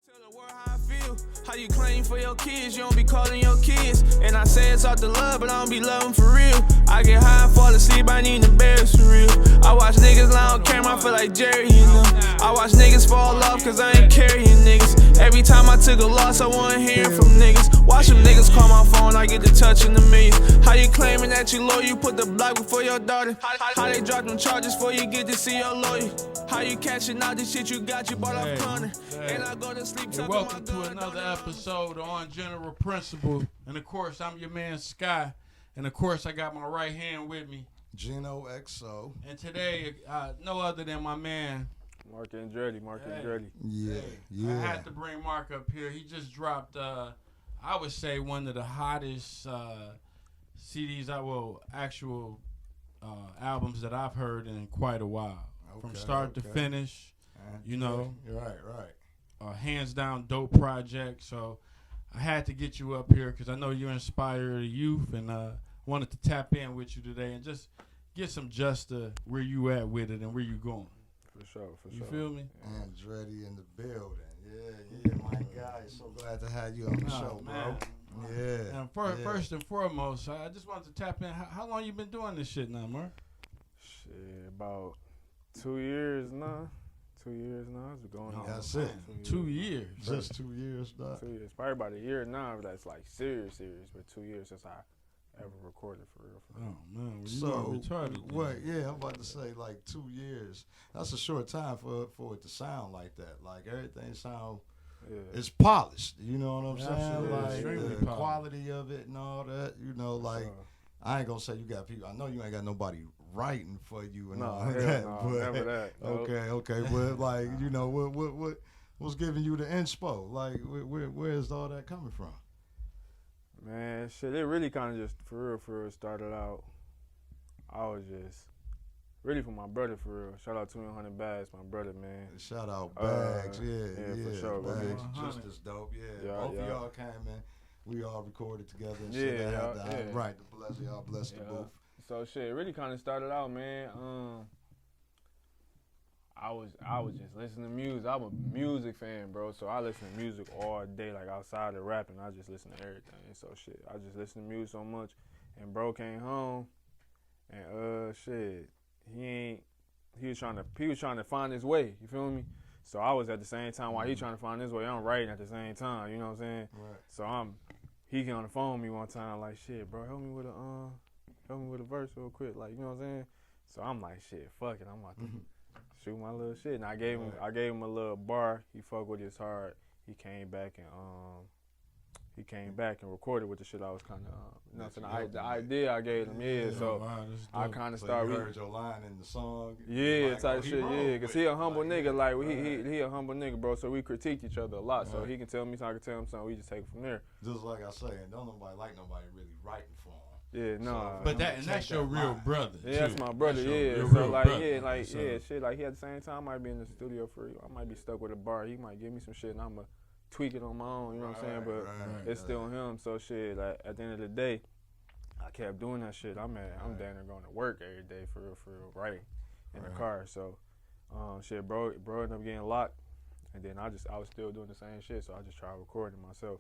Tell the world how I feel, how you claim for your kids, you don't be calling your kids. And I say it's off the love, but I don't be loving for real. I get high and fall asleep, I need the bears for real. I watch niggas lie on camera, I feel like Jerry, you know. I watch niggas fall off, cause I ain't carrying niggas. Every time I took a loss, I wasn't hearing from niggas. Watch them niggas call my phone, I get to touching the millions. How you claiming that you loyal, you put the block before your daughter. How they drop them charges before you get to see your lawyer. How you catching out the shit you got, you bought off Connor. And I go to sleep. And welcome to another episode on General Principle. And of course, I'm your man Sky. And of course, I got my right hand with me, Gino XO. And today, no other than my man MarkAndretti. Yeah. I had to bring Mark up here. He just dropped, I would say, one of the hottest CDs, actual albums that I've heard in quite a while. From start to finish, you know. Right. Hands down dope project. So I had to get you up here because I know you inspire the youth, and wanted to tap in with you today and just get some where you at with it and where you going. For sure. You feel me? Andretti in the building. Yeah, my guy. So glad to have you on the show, man. Bro. Yeah. And first and foremost, I just wanted to tap in. How long you been doing this shit now, Mark? Shit, about 2 years now. 2 years now. It's going on. That's it. 2 years. Just 2 years, dog. 2 years. Probably about a year now. That's like serious. But 2 years since I ever recorded for real. Oh man, so retarded. What? Yeah, I'm about to say like 2 years. That's a short time for it to sound like that. Like everything sound. Yeah. It's polished. You know what I'm saying? Like the quality of it and all that. You know, like I ain't gonna say you got people. I know you ain't got nobody writing for you and all that. No, never that. Okay. But like, you know, what's giving you the inspo? Like, where's all that coming from? Man, shit, it really kind of just for real started out. I was just really for my brother for real. Shout out to 100 Bagz, my brother, man. Shout out Bagz, yeah, for sure. Bagz, just as dope, Both of y'all came in. We all recorded together and shit. Right, y'all bless the booth. So shit, it really kind of started out, man. I was just listening to music. I'm a music fan, bro. So I listen to music all day, like outside of rapping. I just listen to everything. So shit, I just listen to music so much. And bro came home, and shit, he was trying to find his way. You feel me? So I was at the same time while he trying to find his way. I'm writing at the same time. You know what I'm saying? Right. So he get on the phone with me one time like, shit, bro, help me with a verse real quick, like, you know what I'm saying? So I'm like, shit, fuck it, I'm about to shoot my little shit. And I gave him a little bar. He fucked with his hard. He came back and recorded with the shit I was kind of, you know what I'm saying? The idea I gave him, so I kind of started. You heard your line in the song? Yeah, type shit, because he a humble nigga, like, he a humble nigga, bro, so we critique each other a lot, so he can tell me something, I can tell him something, we just take it from there. Just like I say, and don't nobody really writing for him. Yeah, no. But that's your real brother. Yeah, that's my brother. So shit. Like he at the same time I might be in the studio I might be stuck with a bar. He might give me some shit and I'ma tweak it on my own. You know what I'm saying? But it's still him. So shit. Like at the end of the day, I kept doing that shit. I'm down there going to work every day for real, writing in the car. So shit, bro ended up getting locked, and then I was still doing the same shit. So I just tried recording myself.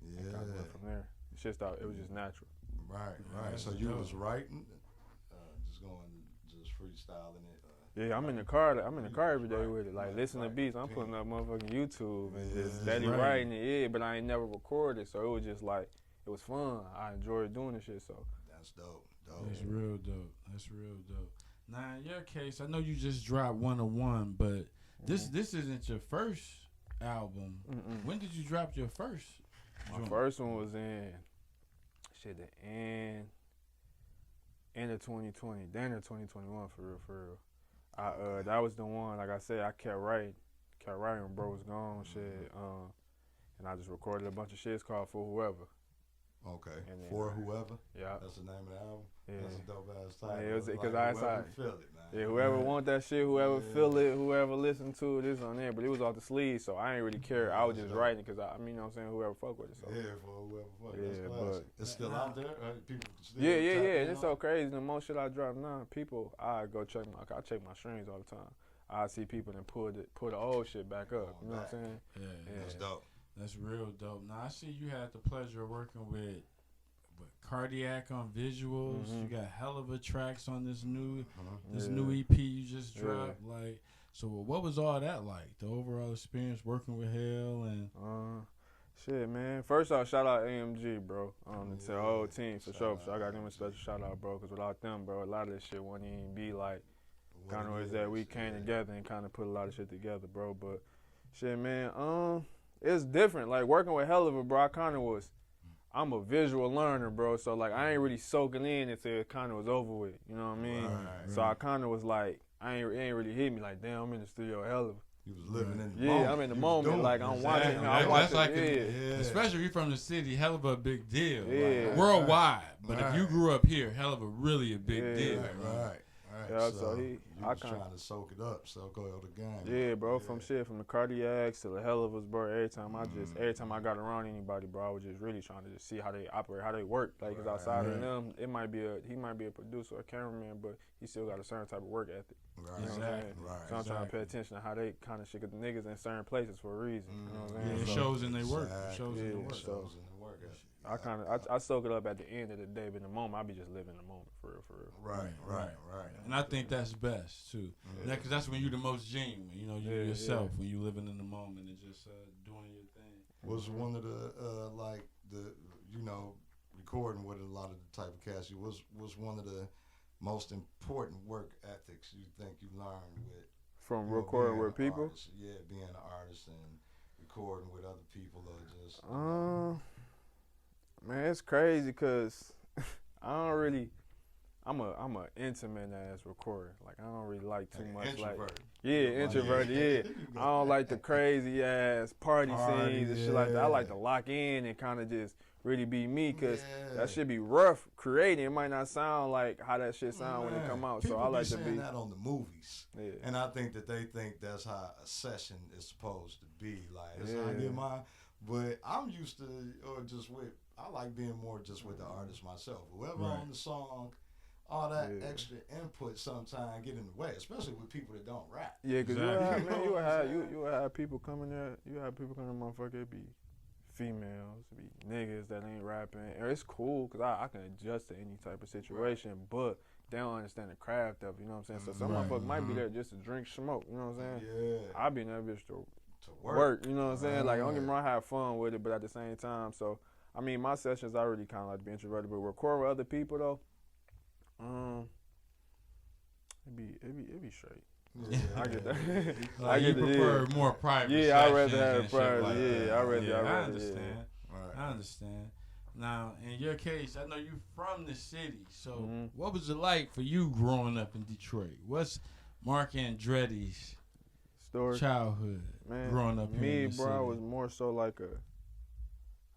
Yeah. And kind of went from there. It was just natural. Right. So you was writing, just freestyling it. Yeah, I'm in the car every day with it. Like, listen to beats. I'm putting up motherfucking YouTube and just steady writing it. Yeah, but I ain't never recorded, so it was just like, it was fun. I enjoyed doing this shit, so. That's dope. That's real dope. Now, in your case, I know you just dropped 101, but this isn't your first album. When did you drop your first? My first one was in the end of 2020, then in 2021 for real. That was the one, like I said, I kept writing when bro was gone, shit. And I just recorded a bunch of shit. It's called For Whoever. Okay. For Whoever? Yeah. That's the name of the album? Yeah. That's a dope ass title. Yeah, it was because whoever feel it, man. Yeah, whoever want that shit, whoever feel it, whoever listen to it, is on there. But it was off the sleeve, so I ain't really care. I was just writing because you know what I'm saying, whoever fuck with it. So. Yeah, for whoever fuck. Yeah, but it's still out there. People still yeah. It's so crazy. The most shit I drop now, people, I check my streams all the time. I see people and pull the old shit back up. You know what I'm saying? Yeah, that's dope. That's real dope. Now I see you had the pleasure of working with Kardiak on visuals. Mm-hmm. You got Helluva tracks on this new EP you just dropped. Like, so what was all that like? The overall experience working with Hell and shit, man. First off, shout out AMG, bro. To the whole team for sure. So I got them a special shout out, bro. Because without them, bro, a lot of this shit wouldn't even be like kind of is that we came together and kind of put a lot of shit together, bro. But shit, man, it's different. Like working with Helluva, bro. I kind of was. I'm a visual learner, bro. So like I ain't really soaking in until it kind of was over with. You know what I mean? Right. So I kind of was like, it ain't really hit me like, damn, I'm in the studio with Helluva. You was living in the moment. Yeah, I'm in the moment. Like I'm watching. That's like especially if you're from the city, Helluva a big deal. Yeah. Like, worldwide. But if you grew up here, Helluva really a big deal. Right. Yeah, so I trying to soak it up, so go to the game. Yeah, bro. From the Kardiaks to the Helluvas, bro. Every time I got around anybody, bro, I was just really trying to just see how they operate, how they work. Like, cause outside of them, he might be a producer or cameraman, but he still got a certain type of work ethic. Right. You know what I'm saying? So I'm trying to pay attention to how they kind of shit. Cause the niggas in certain places for a reason. You know what I'm saying? Yeah, it shows in their work. It shows in their work. I soak it up at the end of the day, but in the moment, I be just living the moment for real. Right. And I think that's best too. Because that's when you're the most genuine. You know, you're yourself when you living in the moment and just doing your thing. Was one of the recording with a lot of the type of cast you was one of the most important work ethics you think you learned with from recording with people? Artist. Yeah, being an artist and recording with other people or just. Man, it's crazy because I don't really. I'm a intimate ass recorder. Like I don't really like too much. Introvert. Introverted. Yeah, I don't like the crazy ass party scenes and shit like that. I like to lock in and kind of just really be me because that shit be rough creating. It might not sound like how that shit sound when it come out. People so I like to be that on the movies. Yeah. And I think that they think that's how a session is supposed to be. Like it's how I get mine. But I'm used to I like being more just with the artist myself. Whoever on the song, all that extra input sometimes get in the way, especially with people that don't rap. Yeah, because you would have people coming there. You have people coming, motherfucker. It be females, it be niggas that ain't rapping. And it's cool because I can adjust to any type of situation, but they don't understand the craft of it. You know what I'm saying? So some motherfuckers might be there just to drink, smoke. You know what I'm saying? Yeah. I be in that bitch to work. You know what I'm saying? Like don't get me wrong, I have fun with it, but at the same time, so. I mean, my sessions, I really kind of like to be introverted, but record with other people though, it be straight. Yeah, I get that. Like you prefer more private. Yeah, I rather have private. I understand. Right. I understand. Now, in your case, I know you from the city, so what was it like for you growing up in Detroit? What's MarkAndretti's story? Childhood, man, growing up here in the city? I was more so like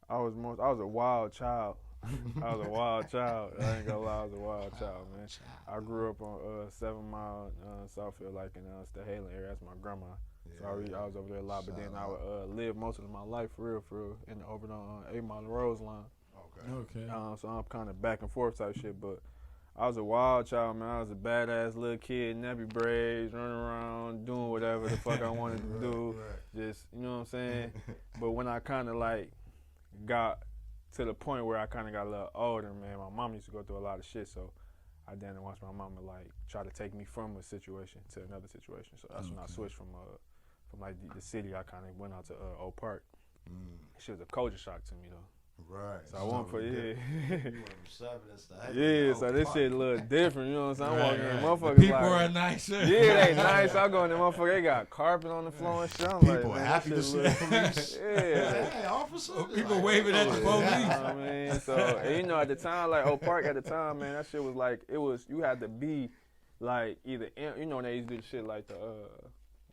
I was a wild child. I was a wild child. I ain't gonna lie, I was a wild child, man. I grew up on 7 Mile, Southfield, like in the Hayland area. That's my grandma. So I was over there a lot, but then I would live most of my life for real, over on 8 Mile Rose line. Okay. So I'm kind of back and forth type shit, but I was a wild child, man. I was a badass little kid, nappy braids, running around, doing whatever the fuck I wanted to do. Just, you know what I'm saying? But when I kind of like got to the point where I kind of got a little older, man, my mom used to go through a lot of shit, so I didn't watch my mama like try to take me from a situation to another situation. So that's when I switched from like the city. I kind of went out to Oak Park. She was a culture shock to me though. Right. So I went for Yeah, so this shit a little different, you know what I'm saying? I'm walking in, motherfuckers the people are nicer. Yeah, they nice. I go in there, motherfucker, they got carpet on the floor and shit. I'm people like, happy to see the police. Hey, officer. People waving at the police. You know what I mean? So, you know, at the time, like Oak Park at the time, man, that shit was like, you had to be like either, you know, they used to do the shit like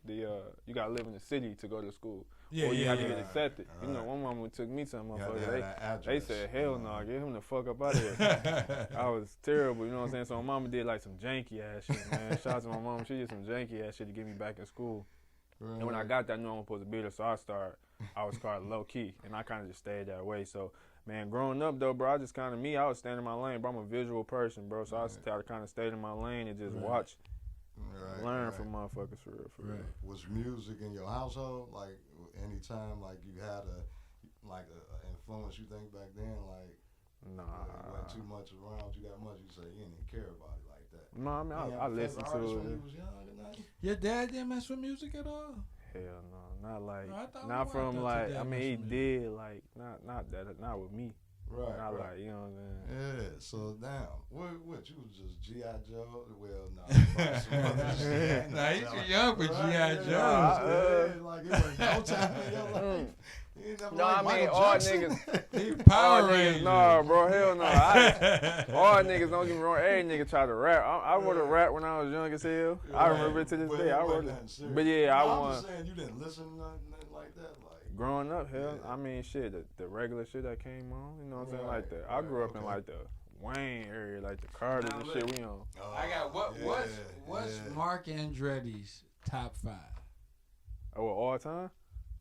you gotta live in the city to go to school. Or you have to get accepted. You know, one mama took me to a motherfucker. They said, hell no, get him the fuck up out of here. I was terrible, you know what I'm saying? So my mama did like some janky ass shit, man. Shout out to my mom. She did some janky ass shit to get me back in school. And when I got there, I knew I was supposed to be there, so I was called low key, and I kind of just stayed that way. So, man, growing up though, bro, I just kind of I was staying in my lane, bro. I'm a visual person, bro, so I kind of stayed in my lane and just watch, learn, learn from motherfuckers for real. For real. Was music in your household? Like anytime, like you had a influence you think back then, like nah, it wasn't too much around you that much. You say you didn't care about it like that. No, I mean I listened to it. When you was young and nothing? Your dad didn't mess with music at all? Hell no, not like, No, not from like. I mean, he music. did like not that, not with me. Right. Not right. like, you know what I'm saying. Yeah. So damn, what you was just G.I. Joe? Well, no. Nah, he's too young for G.I. Yeah, Joe. like it was no time in your life. You ain't never No, like I mean Michael all Jackson? niggas. He All Power niggas, Rangers. nah, bro, hell no. All niggas, don't get me wrong. Every nigga try to rap. I wrote a rap when I was young as hell. I remember it to this day. I wrote it. But yeah, I'm just saying you didn't listen to nothing like that. Like growing up, hell, Yeah. I mean, shit, the regular shit that came on, you know what I'm saying, like that. I Right, grew up in okay. like the Wayne area, like the Cardiak Now and look. shit we on. I got what's yeah. MarkAndretti's top 5 Oh, all time?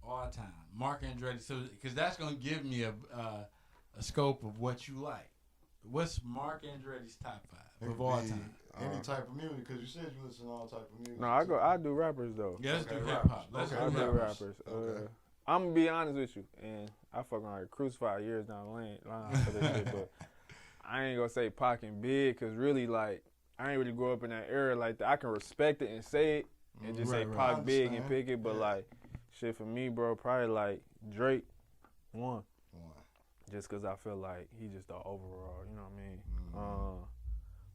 all time? MarkAndretti, so because that's gonna give me a scope of what you like. What's MarkAndretti's top 5 of all time? Any type of music, because you said you listen to all type of music. No, I do rappers though. Yeah, let's Okay, do rappers. hip hop. Let's Okay, I do do rappers. rappers. Okay. I'm gonna be honest with you, and I fucking like crucified years down the line for this shit, but I ain't gonna say Pac and Big, cause really like I ain't really grow up in that era like that. I can respect it and say it, and just say Right, right. Pac, Big, and Understand. pick it, but Yeah. like shit for me, bro, probably like Drake, one, One. just cause I feel like he just the overall, you know what I mean? Mhm.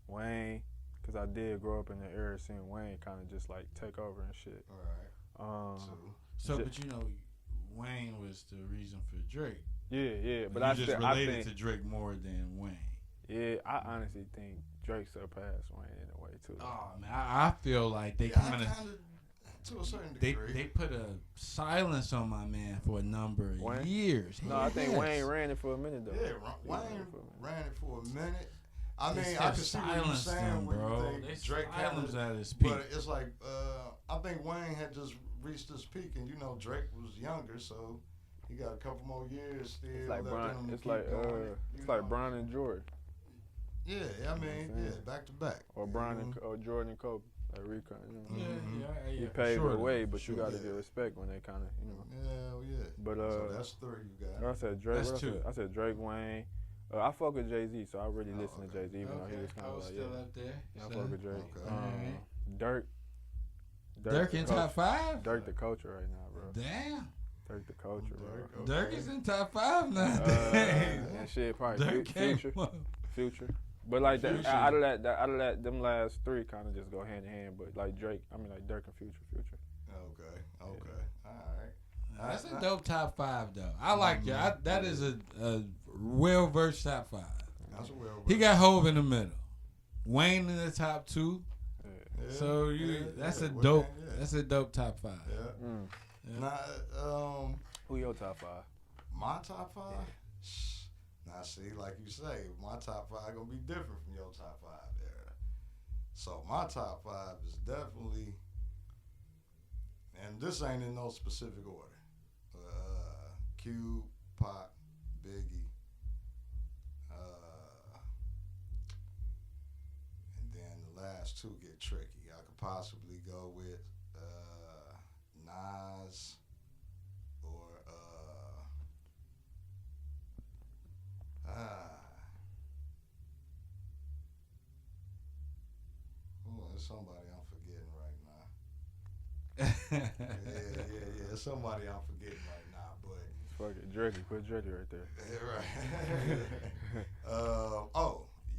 Wayne, cause I did grow up in the era seeing Wayne kind of just like take over and shit. All right. Two. So, but you know, Wayne was the reason for Drake. Yeah, but you I just still, related I think, to Drake more than Wayne. yeah, I honestly think Drake surpassed Wayne in a way too. Oh man, I feel like they Yeah, I kind of kinda, to a certain they degree. put a silence on my man for a number of Wayne? years. No, I think Yes. Wayne ran it for a minute though. Yeah, He Wayne ran it for a minute. ran it for a minute. I They mean, still I can see what you're silenced saying him, when bro. you They think Drake silenced kinda, at his peak. but it's like I think Wayne had just reached his peak, and you know Drake was younger, so he got a couple more years still. It's like left in Brian. him to It's keep like going, you it's know. like Brian and Jordan, Yeah, I You know what mean, I'm yeah, saying? back to back. or Brian and or Jordan and Kobe, like recon. You know? Yeah, Mhm. yeah. He for paved sure, the way, though, but for you sure. got to Yeah. get respect when they kind of, you know. Yeah. But So that's three you got. I said Drake. That's What two. I said Drake, Wayne. I fuck with Jay-Z, so I really listen to okay. Jay-Z, even though he was kind I of was like, still yeah, up there. I So- fuck with Drake. Okay. Alright. Dirk. Dirk the in culture. top 5? Dirk the culture right now, bro. Damn. Dirk the culture, bro. Dirk, okay. Dirk is in top 5 now. And shit, probably Dirk came Future. But like that, Future. out of that, them last three kind of just go hand in hand. But like Drake, I mean like Dirk and Future. Okay. All right. That's a dope top 5 though. I like that. That is a well versed top 5. That's a well. He got Hove in the middle. Wayne in the top 2. Yeah, So that's a dope. That's a dope top 5. Yeah. Mm. Now, Who your top 5? my top 5. Now, see, like you say, my top 5 gonna be different from your top 5 there. So my top 5 is definitely, and this ain't in no specific order. Cube, Pac, Biggie, and then the last two get tricky. I could possibly go with Nas or there's somebody I'm forgetting right now. Yeah. Somebody I'm forgetting right now, but Fuck it, Dreddy. Put Dreddy right there. right.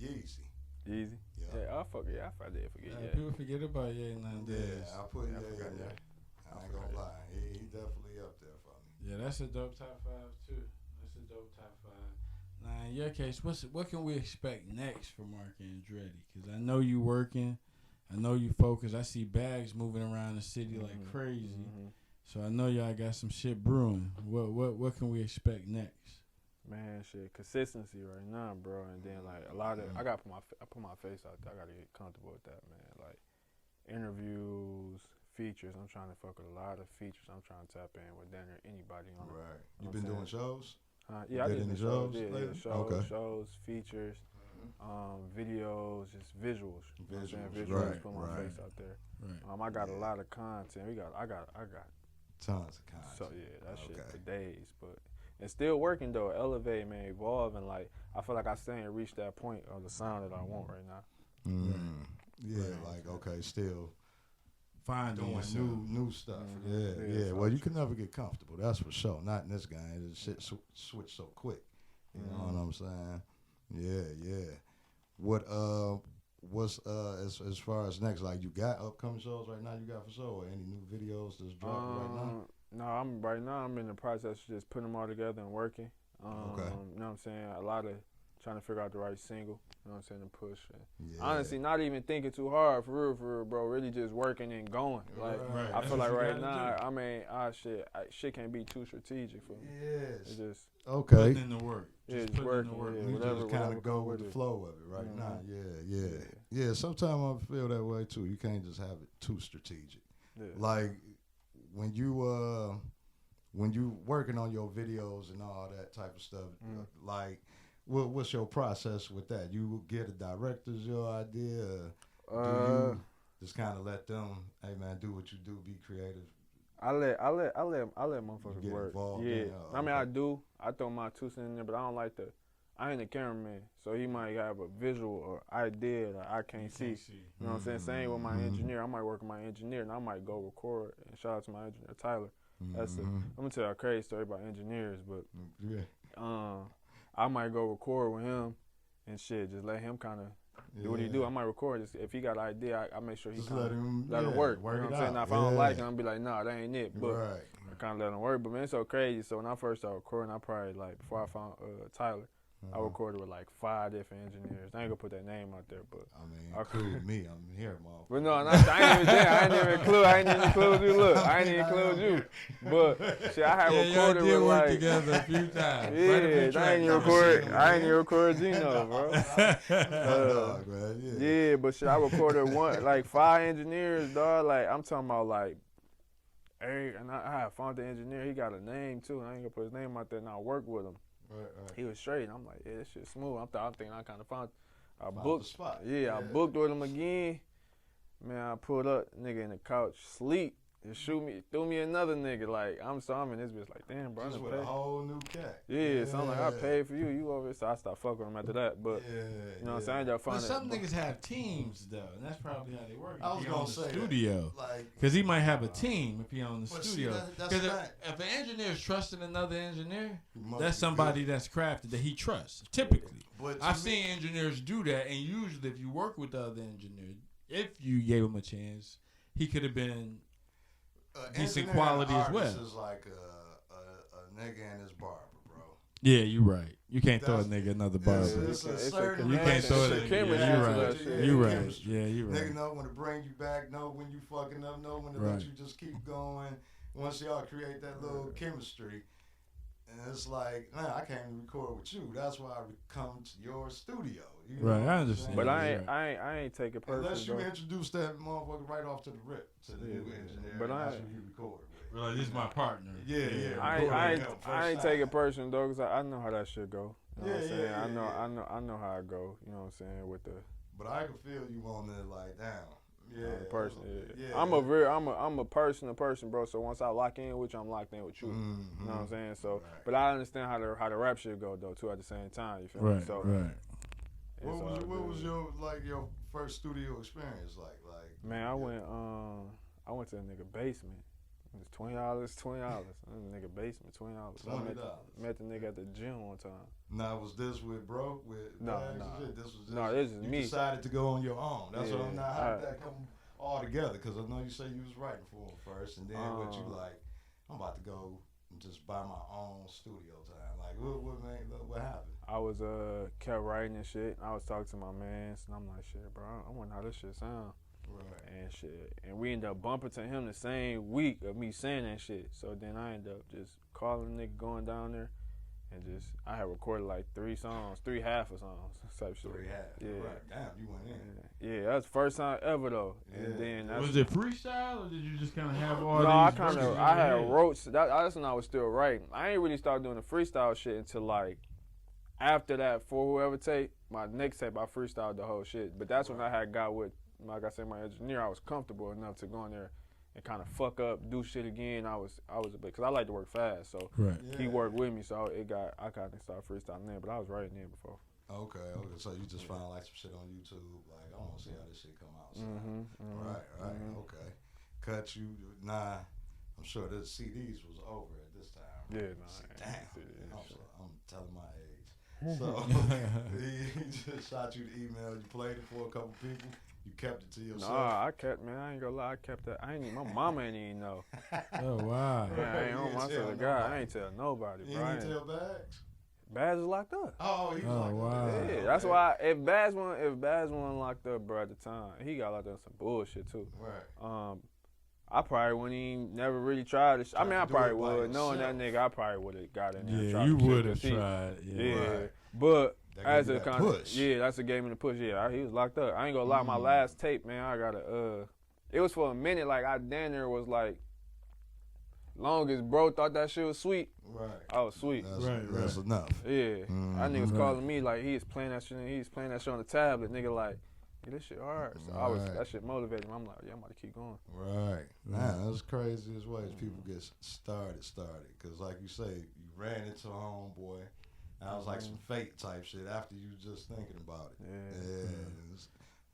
Yeezy. Easy. Yeah. I did forget. Yeah. People forget about Ye nowadays. Yeah, I put Yeah, I yeah. forgot I that. ain't gonna lie. He definitely up there for me. Yeah, that's a dope top 5 too. That's a dope top 5. Now, in your case, what can we expect next for MarkAndretti? Because I know you working, I know you focused. I see Bagz moving around the city like crazy. Mm-hmm. So I know y'all got some shit brewing. What can we expect next? Man, shit, consistency right now, bro. And then like a lot of, I put my face out there. I gotta get comfortable with that, man. Like interviews, features. I'm trying to fuck with a lot of features. I'm trying to tap in with anybody on it. Right. You I'm been doing saying? shows? Yeah, I Did did any the shows. shows Yeah, lately? shows, Okay. shows, features. videos, just visuals. Visuals, right, put my face out there. Right. I got a lot of content. I got tons of content. So yeah, that shit for days. But it's still working though. Elevate, man, evolving. Like I feel like I still ain't reached that point of the sound that I want right now. Yeah, like okay, still finding doing new stuff. Yeah. Well, you can never get comfortable. That's for sure. Not in this game. The shit switch so quick. You know what I'm saying? Yeah. What's as far as next? Like you got upcoming shows right now? You got for sure? Or any new videos that's dropping right now? No, I'm in the process of just putting them all together and working. You know what I'm saying? A lot of trying to figure out the right single. You know what I'm saying? To push. Honestly, not even thinking too hard for real, bro. Really just working and going. Like I feel like right now, I mean, shit can't be too strategic for me. Yes. It's just putting in the work. Just working. Yeah, you just kind of go with the flow of it right now. Yeah. Sometimes I feel that way too. You can't just have it too strategic. Yeah. Like when you working on your videos and all that type of stuff, like. What's your process with that? You get a director's your idea? Do you just kind of let them, hey man, do what you do, be creative? I let motherfuckers work. Yeah, I mean I do. I throw my 2 cents in there, but I don't like I ain't a cameraman, so he might have a visual or idea that I can't see. You know what I'm saying? Same with my engineer. I might work with my engineer, and I might go record. And shout out to my engineer Tyler. I'm gonna tell a crazy story about engineers, but I might go record with him and shit. Just let him kind of do what he do. I might record. Just, if he got an idea, I make sure he let it work. You know what I'm saying? Now, if I don't like it, I'm be like, nah, that ain't it. But I kind of let him work. But man, it's so crazy. So when I first started recording, I probably before I found Tyler, I recorded with 5 different engineers. I ain't gonna put that name out there, but I mean, include me. I'm here, motherfucker. But no, I ain't even there. I ain't even include you. Look, I ain't even include you. But shit, I had recorded with work together a few times. Yeah, I ain't even record Gino, bro. Yeah, but shit, I recorded 5 engineers, dog. I'm talking about Eric, and I had found the engineer. He got a name too. I ain't gonna put his name out there. And I worked with him. Right. He was straight. I'm like, yeah, this shit smooth. I'm thinking I kind of found booked the spot. Yeah, I booked with him again. Man, I pulled up, nigga in the couch, sleep. and threw me another nigga. Like, I'm in this bitch like, damn, bro. Just with a whole new cat. Yeah, so I'm like, I paid for you. You over here. So I stopped fucking with him after that. But, you know what I'm saying? But some niggas have teams, though. And that's probably how they work. I was going to say studio. Because he might have a team if he on the studio. Because if an engineer is trusting another engineer, that's somebody that's crafted that he trusts, typically. I've seen engineers do that. And usually if you work with the other engineer, if you gave him a chance, he could have been decent quality as well. Is like a nigga and his barber, bro. Yeah, you're right. You can't throw a nigga another barber. You can't throw it. You're right. Yeah, you're right. Nigga know when to bring you back, know when you fucking up, know when to let you just keep going. Once y'all create that little chemistry. And it's like, man, I can't even record with you. That's why I come to your studio. You know right, I understand. But I ain't take it personal. Unless you introduce that motherfucker right off to the rip to the new engineer. But that's who you record with. Well, this is my partner. Yeah. I ain't take it personal though, cause I know how that shit go. You know what I'm saying? I know how it go. You know what I'm saying with the. But I can feel you on there like down. Yeah, person. Yeah. I'm a person, bro. So once I lock in with you, I'm locked in with you. Mm-hmm. You know what I'm saying? So, but I understand how the rap shit go though too. At the same time, you feel me? So, What was your first studio experience like? Man, I went to a nigga basement. It was $20. Nigga basement, $20. I met the nigga at the gym one time. Now, was this with bro? No. This is me. You decided to go on your own. That's what I'm not. How did that come all together? Because I know you say you was writing for him first, and then what you like? I'm about to go and just buy my own studio time. Like, what happened? I was kept writing and shit. I was talking to my mans, and I'm like, shit, bro. I wonder how this shit sound. Right. And shit. And we ended up bumping to him the same week of me saying that shit. So then I ended up just calling the nigga, going down there, and I had recorded like 3 half of songs type shit. 3 half. Yeah. Right. Damn, you went in. Yeah, that was the first time ever though. Yeah. And then was it freestyle or did you just kind of have all these? No, I had wrote. That's when I was still writing. I ain't really started doing the freestyle shit until like after that, for whoever tape, my next tape, I freestyled the whole shit. But that's when I had got with, like I said, my engineer. I was comfortable enough to go in there and kind of fuck up, do shit again. I was a bit, because I like to work fast, so he worked with me, so I kind of started freestyling there, but I was writing there before. Okay, so you just find like some shit on YouTube, like I want to see how this shit come out. So. Right, okay. Cut you, nah, I'm sure the CDs was over at this time. Yeah, damn, I'm telling my age. So he just shot you the email, you played it for a couple people. You kept it to yourself? Nah, I kept, man, I ain't gonna lie, I kept that. I ain't even, my mama ain't even know. Oh, wow. Yeah, I ain't on my side of God. I ain't tell nobody, bro. You ain't tell Bagz? Bagz is locked up. Oh, he was locked wow. up. Yeah, that's why, if Bagz wasn't locked up, bro, at the time, he got locked up some bullshit, too. Right. I probably wouldn't even never really tried it. I mean, I probably would. Knowing that nigga, I probably would have got in there. Yeah, you would have tried. Yeah. Right. But that as a kind of push. Yeah, that's a game in the push. Yeah, he was locked up. I ain't gonna lie, my last tape, man, I got it was for a minute, like I damn near was like, long as bro thought that shit was sweet, right? I was sweet. That's enough. Yeah, that nigga was calling me like he's playing that shit on the tablet, nigga like, yeah, this shit hard. So that shit motivated me. I'm like, yeah, I'm about to keep going. Right. Man, that's crazy as ways people get started. Cause like you say, you ran into a homeboy. That was like some fate type shit after you just thinking about it. Yeah.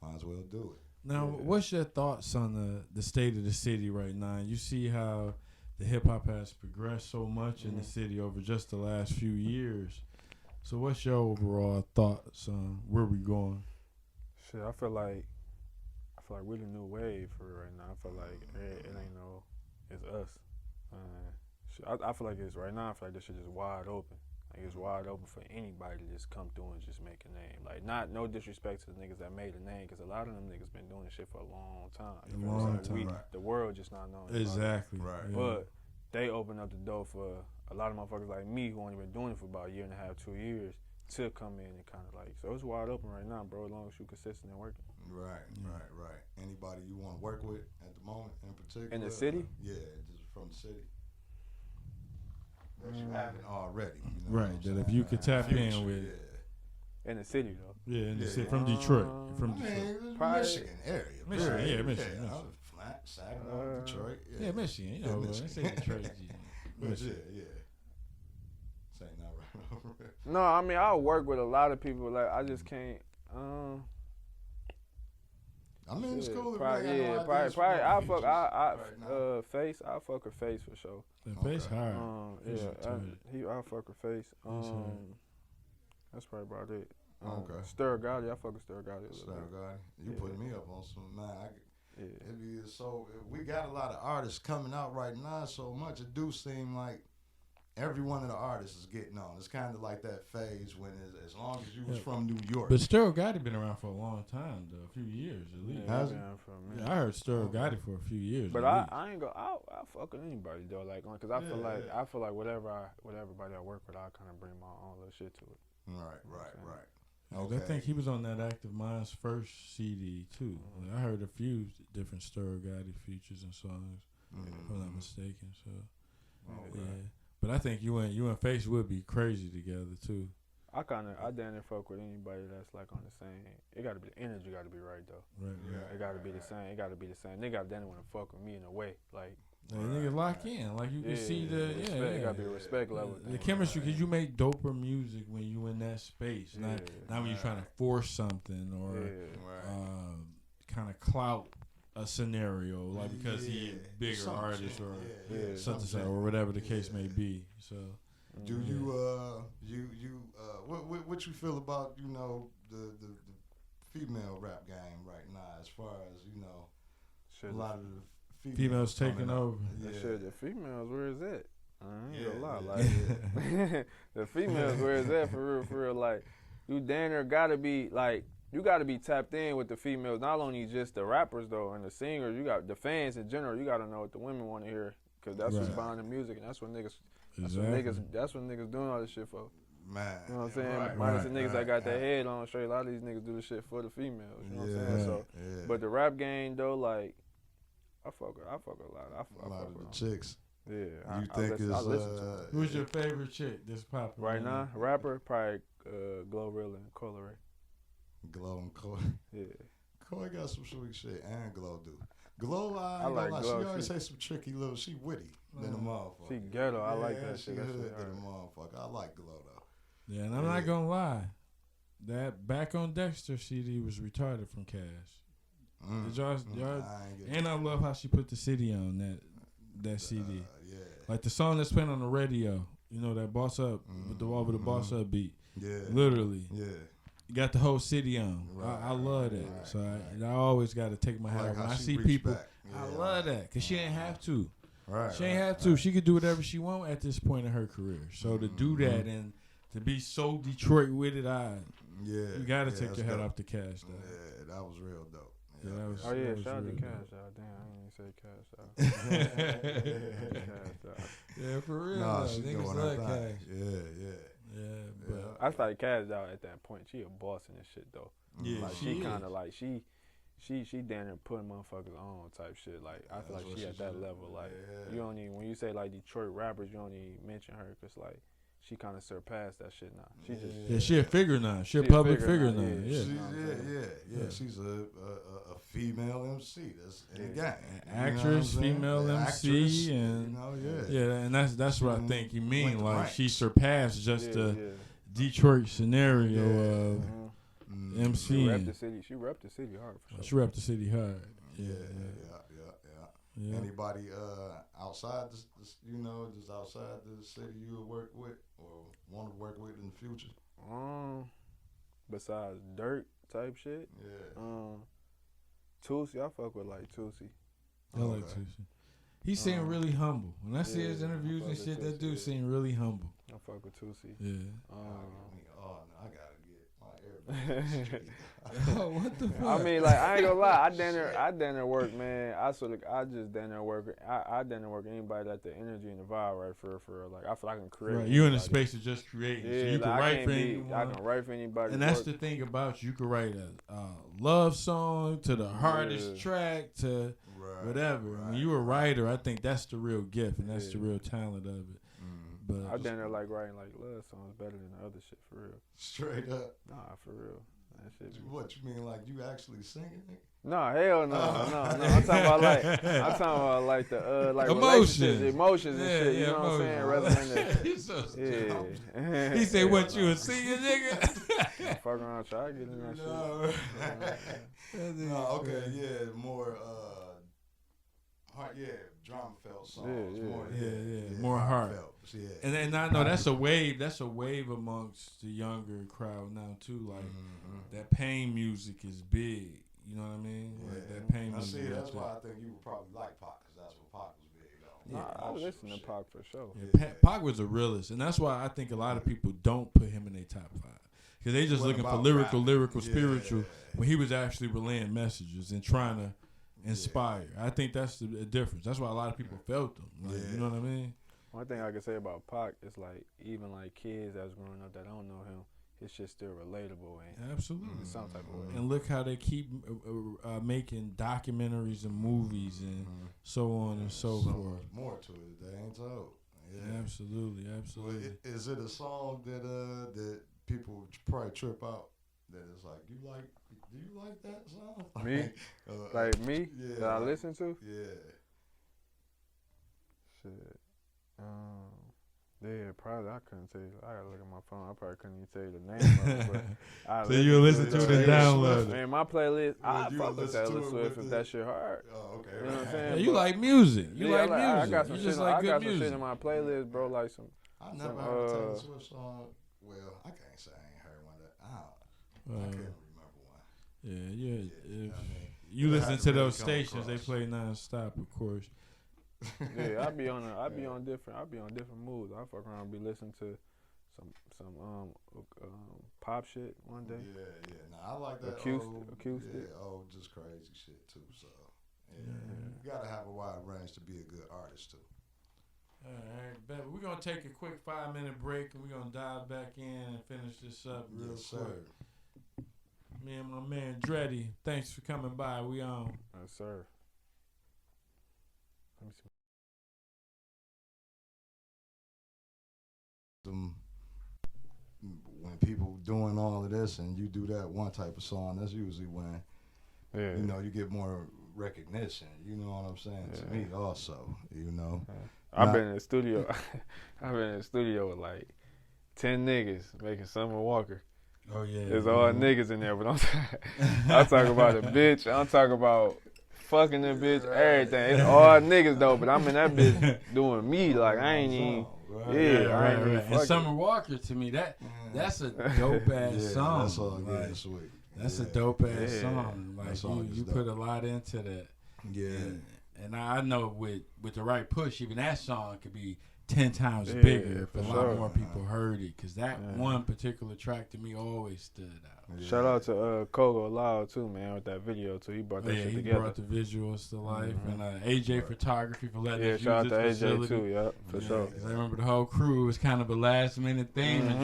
Might as well do it. Now, what's your thoughts on the state of the city right now? You see how the hip hop has progressed so much in the city over just the last few years. So what's your overall thoughts on where we going? Shit, I feel like we're the new wave for right now. I feel like it ain't no, it's us. Shit, I feel like it's right now. I feel like this shit is wide open. Like it's wide open for anybody to just come through and just make a name. Like no disrespect to the niggas that made a name, because a lot of them niggas been doing this shit for a long time. The world just not knowing. Exactly. Right. Yeah. But they open up the door for a lot of motherfuckers like me who only been doing it for about a year and a half, 2 years, to come in and kind of like, so it's wide open right now, bro, as long as you consistent and working. Right. Anybody you want to work with at the moment in particular? In the city? Yeah, just from the city. That you haven't already. You know right, that if you could tap in with. In the city, though. Yeah, in the city. From Detroit. Michigan area. Michigan. Flat, Saginaw, Detroit. Yeah, Michigan. You know, Michigan. I say Detroit. Yeah. Say not right over there. No, I mean, I work with a lot of people. Like, I just can't. I mean, it's cool. Probably. Face. I fuck with Face for sure. Face hard. I fuck with Face. That's probably about it. Okay. Stir Gotti. I fuck with Stir Gotti. You put me up on some, man. It be so. We got a lot of artists coming out right now. So much. It do seem like every one of the artists is getting on. It's kind of like that phase when, as long as you was from New York. But Stir Gotti been around for a long time, though. A few years at least. I heard Stir Gotti for a few years. But I ain't go. I fuck with anybody though, like, cause I feel like whatever everybody I work with, I kind of bring my own little shit to it. Right. Okay. I think he was on that Active Minds first CD too. I heard a few different Stir Gotti features and songs, if I'm not mistaken. So, yeah. But I think you and Face would be crazy together too. I damn near fuck with anybody that's like on the same. It got to be, the energy got to be right though. Right. Yeah. It got to be the same. It got to be the same. They got to want to fuck with me in a way, like. Niggas lock in, like you can see the respect. It got to be a respect level. The chemistry, because you make doper music when you in that space, not when you're trying to force something or kind of clout a scenario, like because he a bigger artist or something or whatever the case may be. So, do you what you feel about the female rap game right now, as far as a lot of the females taking over? Shit, the females, where is it? I ain't gonna lie, like the females, where is that for real? Like, you damn near gotta be like. You got to be tapped in with the females, not only just the rappers though and the singers. You got the fans in general. You got to know what the women want to hear, because that's what's behind the music, and that's what niggas. That's what niggas doing all this shit for. Man, you know what I'm saying? Minus the niggas that got their head on straight. A lot of these niggas do this shit for the females. You know what I'm saying? So, but the rap game though, like, I fuck a lot. I lot fuck of with the chicks. Yeah, you think is who's your favorite chick that's popular right now? Rapper, probably Glorilla and Coleray. Glow and Coy. Yeah. Coy got some sweet shit, and Glow do. Glow, I like like Glow. She always say some tricky little. She witty than a motherfucker. She ghetto. I like that she shit. That hood shit than hard. a motherfucker. I like Glow though. Yeah, and I'm not gonna lie. That Back on Dexter CD was retarded from Cash. Did y'all and I love how she put the city on that CD. Yeah. Like the song that's playing on the radio, you know, that Boss Up with the over the Boss Up beat. Yeah. Literally. Yeah. You got the whole city on. Right, I love that. right, So I always got to take my hat like off. When how I she see reached people, back. I love that because she ain't have to. Right. She ain't have to. She could do whatever she want at this point in her career. So to do that and to be so Detroit with it, you got to take your head off the Cash. Though. Yeah, that was real dope. Yeah, that was. Oh yeah, that shout out to was Cash Out. Damn, I didn't even say Cash Out. Cash Out. Yeah, for real. Nah, though. she Niggas doing her love thing. Cash. Yeah. Yeah, but I started Cash Out at that point. She a boss in this shit though. yeah, Like she she is. kind of like she down there putting motherfuckers on type shit. Like I feel That's like what she she at that do. level. Like Yeah. you don't even when you say like Detroit rappers, you don't even mention her because like she kind of surpassed that shit now. She just Yeah, she a figure now. She a She a public figure figure now, now. yeah. Yeah. Yeah. She's a female MC that's in the game. Actress, female MC, and yeah, and that's what I think you mean. went the Like ranks. she surpassed just the Detroit scenario of She rep MCing. the city. She rep the city hard for sure. She rep the city hard. Yeah. Yeah. Anybody outside this, just outside the city you would work with or want to work with in the future? Besides Dirt type shit, Yeah. Tootsie, I fuck with like Tootsie. I like Tucson. He seemed really humble. When I see his interviews and shit, that dude seemed really humble. I fuck with Tootsie. Yeah. No, I gotta get my earbud. Oh, what the fuck? I mean, like I ain't gonna lie, I down there work, man. I just down there work. I down there work anybody that the energy and the vibe right for real. Like I feel like I can create. Right, you in a anybody. space of just creating. Yeah, so you can like, write for anyone. I can write for anybody. And that's the thing about you can write a love song to the hardest track to whatever. When you a writer, I think that's the real gift and that's the real talent of it. But I down there like writing like love songs better than the other shit for real. Straight up. Nah, for real. That shit. What you mean, like you actually singing it? Oh. No, hell no. I'm talking about like the like emotions and shit. You know what I'm saying? Rather than the He's so yeah. He said, "What you a singer, nigga?" Fuck around, try to get in that shit. No, okay, yeah, more heart, drama felt songs. More heart. Yeah. And then I know that's a wave amongst the younger crowd now too. Like that pain music is big. You know what I mean? Yeah. Like that pain music. See, that's why I think you would probably like Pac, because that's what Pac was big on. Nah, I listen to Pac for sure. Yeah, Pac was a realist, and that's why I think a lot of people don't put him in their top 5 because they just looking for lyrical, spiritual. When he was actually relaying messages and trying to inspire. I think that's the difference. That's why a lot of people felt him. Like, you know what I mean? One thing I can say about Pac is like even like kids that's growing up that don't know him, his shit's still relatable and absolutely in some type of way. And look how they keep making documentaries and movies and so on and so forth. More to it, they ain't told. Yeah. Absolutely. Well, is it a song that people probably trip out? That is like, do you like that song? Me? Like me? Yeah. That I listen to? Yeah. Shit. Yeah, probably I couldn't tell you. I gotta look at my phone. I probably couldn't even tell you the name of it. But so you listen to it and download it. Man, my playlist, I fuck with Taylor Swift if that shit hard. Oh, okay. You know what I'm saying? Yeah, you like music. You like music. I got some you shit. just like I good got music. some shit in my playlist, bro. Like some. I never heard a Taylor Swift song. Well, I can't say I ain't heard one that. I can't remember one. Yeah. You listen to those stations, they play nonstop, of course. Yeah, I be on different moods. I fuck around and be listening to some pop shit one day. Yeah. Now I like that acoustic. Yeah, just crazy shit too. So you gotta have a wide range to be a good artist too. All right, bet. We're gonna take a quick 5-minute break and we're gonna dive back in and finish this up real quick. Me and my man Andretti, thanks for coming by. We on. Yes, sir. Let me see. When people doing all of this and you do that one type of song, that's usually when you know you get more recognition. You know what I'm saying? To me, also, you know. I've been in the studio. I've been in the studio with like 10 niggas making Summer Walker. Oh yeah, there's all niggas in there, but I'm talking about a bitch. I'm talking about fucking the bitch, everything. It's all niggas though, but I'm in that bitch doing me like I ain't even. I ain't even. And Summer Walker to me that's a dope ass song. That's all like, sweet. That's a dope ass song. Like you put a lot into that. Yeah. And I know with the right push, even that song could be 10 times bigger if a lot more people heard it. Because that one particular track to me always stood out. Yeah. Shout out to Kogo Loud too, man, with that video too. He brought that shit together. He brought the visuals to life. And AJ Photography for letting us use shout out this to facility. AJ too, for sure. Because I remember the whole crew was kind of a last minute thing. And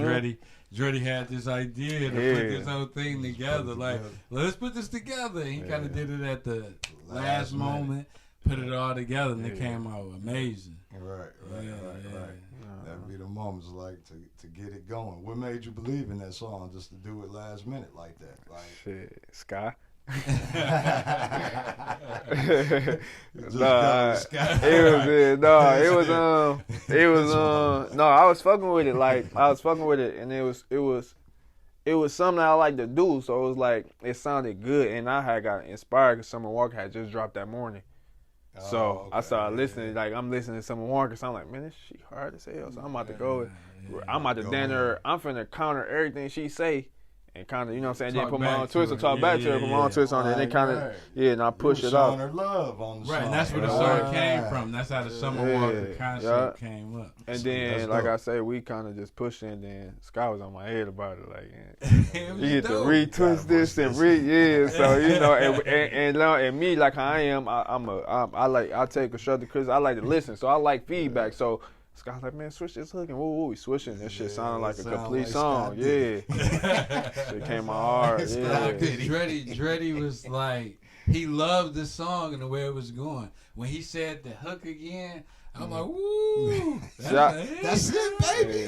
Dreddy had this idea to put this whole thing together. Like, let's put this together. And he kind of did it at the last moment. Put it all together and it came out amazing. Right. That'd be the moments like to get it going. What made you believe in that song just to do it last minute like that? Like shit, Sky. I was fucking with it. Like I was fucking with it, and it was something I like to do. So it was like it sounded good, and I had got inspired because Summer Walker had just dropped that morning. So I started listening. Like I'm listening to Summer Walker, so I'm like, man, this shit hard as hell. So I'm about to go. I'm about to dance her. I'm finna counter everything she say. And kind of, you know what I'm saying, then put my own twist and talk back to her, put my own twist on it, and then kind of, and I push it off. Her love on the song. And that's where the song came from. That's how the Summer Walker concept came up. And then, like I say, we kind of just pushed it, and then Scott was on my head about it, like, you get to retwist this and so, you know, and me, like how I am, I take constructive criticism, I like to listen, so I like feedback, so Scott's like, man, switch this hook, and we switching. That shit sounded like a complete like song. Shit came out hard. Dreddy was like, he loved the song and the way it was going. When he said the hook again, I'm like, woo, that's it, baby.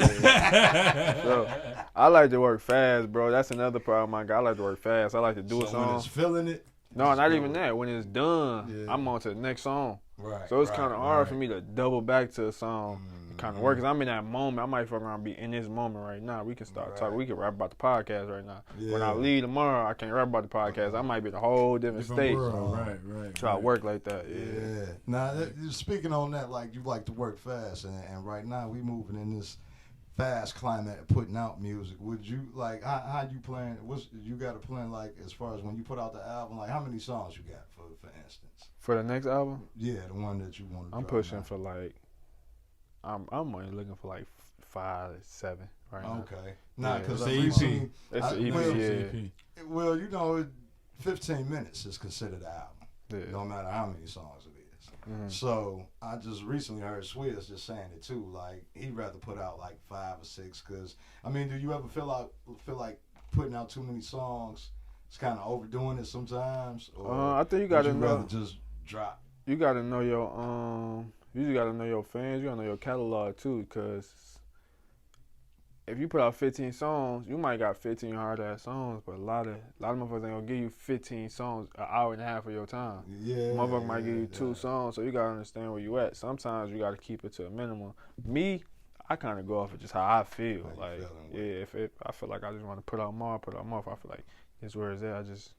So, I like to work fast, bro. That's another problem I got. I like to work fast. I like to do a song. When it's feeling it? No, not even that. When it's done, I'm on to the next song. Right. So it's kind of hard for me to double back to a song and kind of work. Because I'm in that moment. I might fuck around be in this moment right now. We can start talking. We can rap about the podcast right now. Yeah. When I leave tomorrow, I can't rap about the podcast. I might be in a whole different state. Right. So I work like that. Yeah. Now, speaking on that, like you like to work fast. And right now we moving in this fast climate of putting out music. Would you like how you plan? What's you got a plan like as far as when you put out the album? Like how many songs you got for instance? For the next album? Yeah, the one that you want to. I'm pushing for like. I'm only looking for like 5, 7 right now. Okay. Nah, because it's an EP. It's an EP. Well, you know, 15 minutes is considered an album. Yeah. No matter how many songs it is. Mm-hmm. So I just recently heard Swizz just saying it too. Like he'd rather put out like 5 or 6. Cause I mean, do you ever feel like putting out too many songs? It's kind of overdoing it sometimes. Or I think you gotta know. Rather just drop. You gotta know your You just gotta know your fans. You gotta know your catalog too, because if you put out 15 songs, you might got 15 hard ass songs, but a lot of motherfuckers ain't gonna give you 15 songs an hour and a half of your time. Yeah, motherfucker might give you 2 songs, so you gotta understand where you at. Sometimes you gotta keep it to a minimum. Me, I kind of go off of just how I feel. Like, if I feel like I just want to put out more, If I feel like it's where it's at, I just.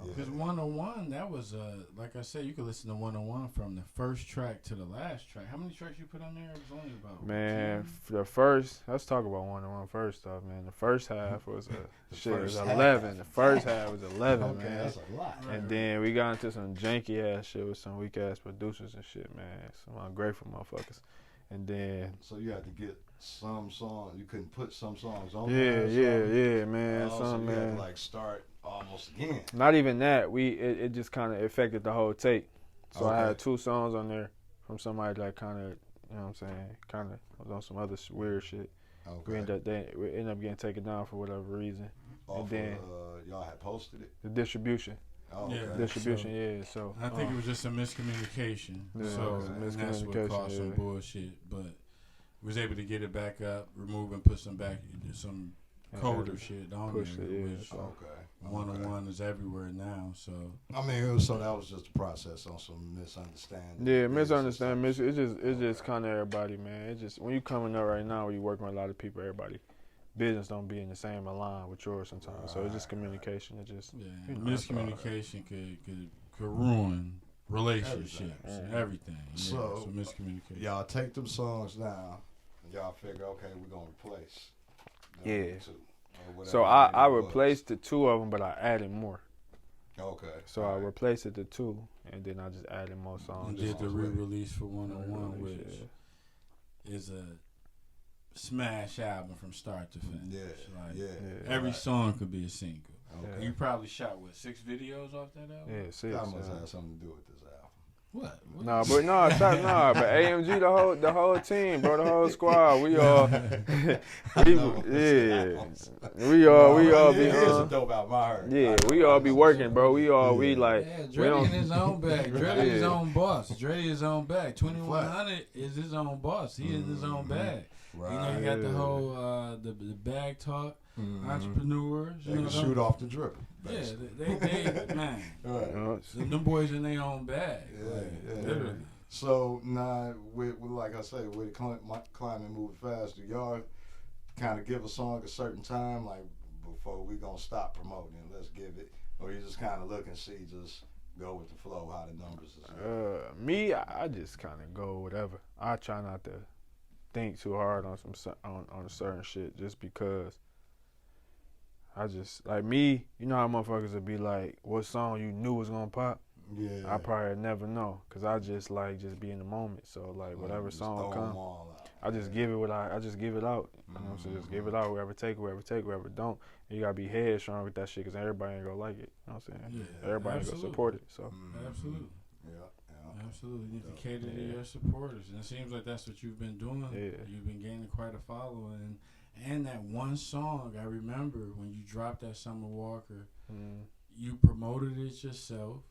Because 101, that was like I said, you could listen to 101 from the first track to the last track. How many tracks you put on there? It was only about 10? Let's talk about 101 first off, man. The first half was 11. The first half was 11, okay, man. That's a lot. And then we got into some janky ass shit with some weak ass producers and shit, man. Some ungrateful motherfuckers. And then so you had to get some songs. You couldn't put some songs on. Yeah, man. So you had to like start almost again. Not even that. It just kind of affected the whole tape. So I had 2 songs on there from somebody that kind of, you know what I'm saying, kind of was on some other weird shit. Okay. We ended up getting taken down for whatever reason. And then y'all had posted it. The distribution. Oh, okay. Distribution, So I think it was just a miscommunication. And that's what caused some bullshit. But we was able to get it back up, remove and put some back, some colder shit on there. It, yeah. One-on-one is everywhere now, so. I mean, so that was just a process on some misunderstanding. Yeah, misunderstanding. It's just kind of everybody, man. It's just when you coming up right now, when you working with a lot of people, everybody business don't be in the same line with yours sometimes. Right, so it's just communication. It just miscommunication could ruin relationships and everything. So miscommunication. Y'all take them songs down, and y'all figure, okay, we're gonna replace. So I replaced the 2 of them, but I added more. Okay. So I replaced it to 2, and then I just added more songs. And did the re-release for 101, which is a smash album from start to finish. Every song could be a single. Okay. You probably shot 6 videos off that album? Yeah, 6. That must have something to do with this album. What? But AMG, the whole team, bro, the whole squad, we all, we all be. It is a dope album, I heard. Yeah, we all be working, bro. We like. Dre in his own bag. Dre is his own boss. Dre is his own bag. 2100 is his own boss. He is his own bag. Right. You know, you got the whole the bag talk. Entrepreneurs. They can shoot off the dribble. Basically. Yeah, they man. Right. Them boys in their own bag. Literally. So now, with like I say, with climbing moving fast, do y'all kind of give a song a certain time, like before we gonna stop promoting, let's give it, or you just kind of look and see, just go with the flow, how the numbers is? Me, I just kind of go whatever. I try not to think too hard on on a certain shit, just because. I just, like me, you know how motherfuckers would be like, what song you knew was gonna pop? Yeah. I probably never know, cause I just be in the moment. So like whatever song comes, I just give it I just give it out. You know what I'm saying? Just give it out, whoever take, whoever don't. And you gotta be headstrong with that shit, cause everybody ain't gonna like it. You know what I'm saying? Yeah, everybody ain't gonna support it. So. Absolutely. Yeah. Absolutely. You need to cater to your supporters. And it seems like that's what you've been doing. Yeah. You've been gaining quite a following. And that one song, I remember when you dropped that Summer Walker, you promoted it yourself,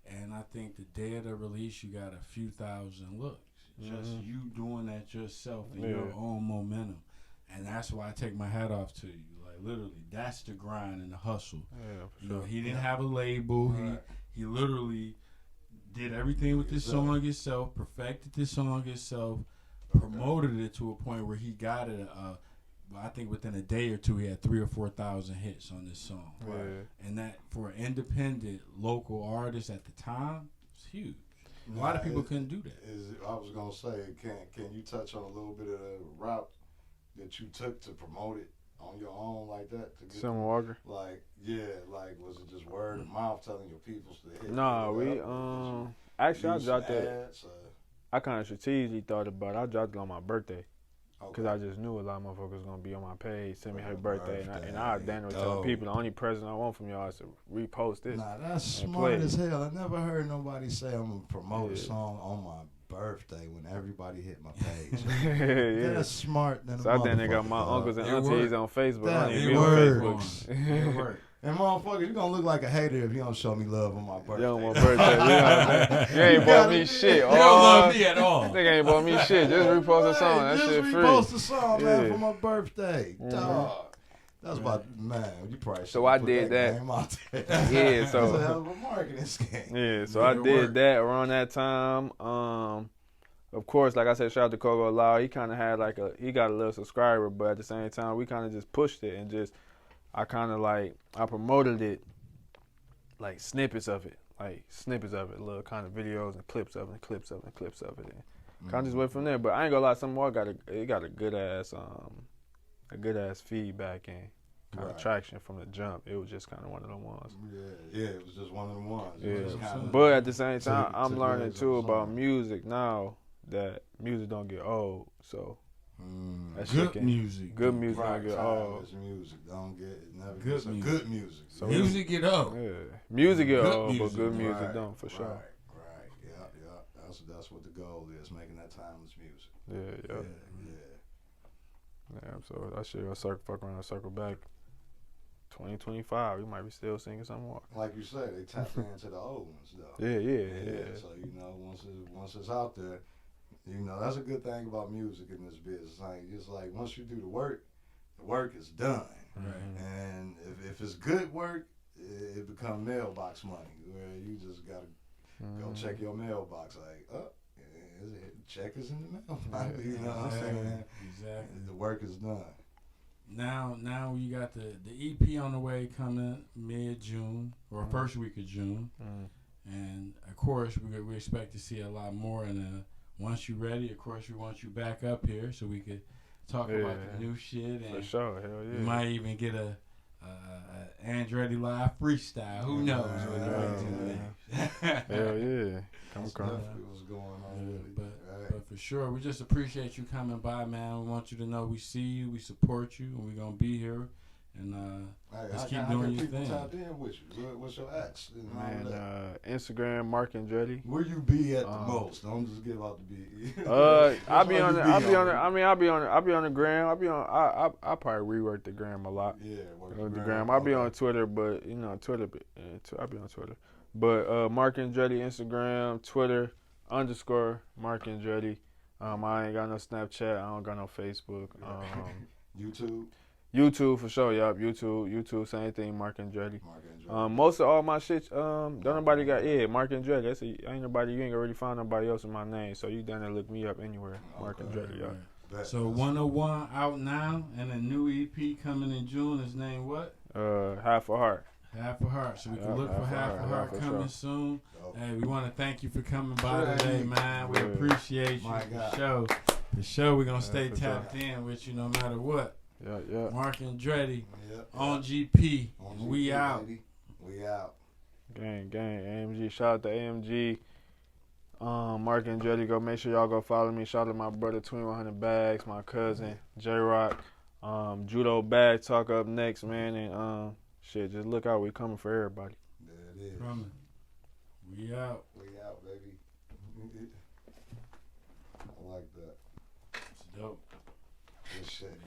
and I think the day of the release, you got a few thousand looks. Just you doing that yourself in your own momentum. And that's why I take my hat off to you. Like, literally, that's the grind and the hustle. Yeah, for sure. You know, he didn't have a label. Right. He literally did everything with this song himself, perfected this song himself, promoted it to a point where he got it I think within a day or 2, he had 3,000 or 4,000 hits on this song. Right. And that for an independent local artist at the time, it's huge. A lot of people couldn't do that. I was gonna say, can you touch on a little bit of the route that you took to promote it on your own like that? Summer Walker. Like was it just word of mouth telling your people to hit? Nah, actually I dropped that. I kind of strategically thought about it. I dropped it on my birthday. Because I just knew a lot of motherfuckers was going to be on my page, send me happy birthday. And I damn near tell people the only present I want from y'all is to repost this. Nah, that's smart as hell. I never heard nobody say I'm going to promote a song on my birthday when everybody hit my page. That's smart than so I think they got my uncles and aunties on Facebook. It works. It works. And motherfucker, you gonna look like a hater if you don't show me love on my birthday. On my birthday, you ain't bought me shit. You don't love me at all. Nigga ain't bought me shit. Just repost a song. That shit free. Just repost a song, man, for my birthday. Dog. That's about, man, you probably should. So I did that. Yeah, so. That's a hell of a marketing scheme. Yeah, so I did that around that time. Of course, like I said, shout out to Coco Lau. He kind of had he got a little subscriber, but at the same time, we kind of just pushed it and just. I kind of I promoted it, like snippets of it, little kind of videos and clips of it, and clips of it, and kind of just went from there. But I ain't gonna lie, some more got a good ass feedback and kind of traction from the jump. It was just kind of one of them ones. Yeah, it was just one of them ones. Yeah, but at the same time, I'm learning too about music now that music don't get old, so. Good music don't get old. Music don't get good music. So music get old. Yeah, music get old, but good music don't for sure. Right. Yeah. That's what the goal is, making that timeless music. Yeah. So that shit gonna circle back. 2025, we might be still singing some more. Like you say, they tap into the old ones though. Yeah. So once it's out there. That's a good thing about music in this business. It's like once you do the work is done. And if it's good work, it becomes mailbox money, where you just gotta go check your mailbox. Like, check is in the mailbox. You know what I'm saying? Exactly. The work is done. Now you got the EP on the way coming mid-June or first week of June, and of course we expect to see a lot more. And once you're ready, of course we want you back up here so we could talk about the new shit. And for sure, hell yeah. We might even get a Andretti live freestyle. Who knows? Hell yeah. Come across. What's going on with it. But for sure, we just appreciate you coming by, man. We want you to know we see you, we support you, and we're going to be here. And let's keep doing your thing. Tap in with you. What's your ex? Man, Instagram, MarkAndretti. Where you be at the most? Don't just give out the beat. I'll be on the gram. I probably rework the gram a lot. Yeah, work the gram. I'll be on Twitter, but Twitter. I'll be on Twitter. But MarkAndretti, Instagram, Twitter _MarkAndretti. I ain't got no Snapchat. I don't got no Facebook. YouTube for sure. Yup, YouTube. Same thing. MarkAndretti. Most of all my shit. Don't nobody got MarkAndretti. That's ain't nobody. You ain't already found nobody else in my name. So you down there look me up anywhere. MarkAndretti. Yup. So 101 out now, and a new EP coming in June. Is named what? Half a Heart. Half a Heart. So we can look for Half a Heart coming soon. Hey, we want to thank you for coming by today, man. We appreciate you. The show, we're going to stay tapped in with you no matter what. Yeah. MarkAndretti on GP. We out. Baby. We out. Gang. AMG. Shout out to AMG. MarkAndretti. Go make sure y'all go follow me. Shout out to my brother, 2100 Bagz, my cousin, J-Rock. Judo Bag Talk up next, man. And just look out. We coming for everybody. There it is. Coming. We out. We out, baby. I like that. It's dope. Good shit.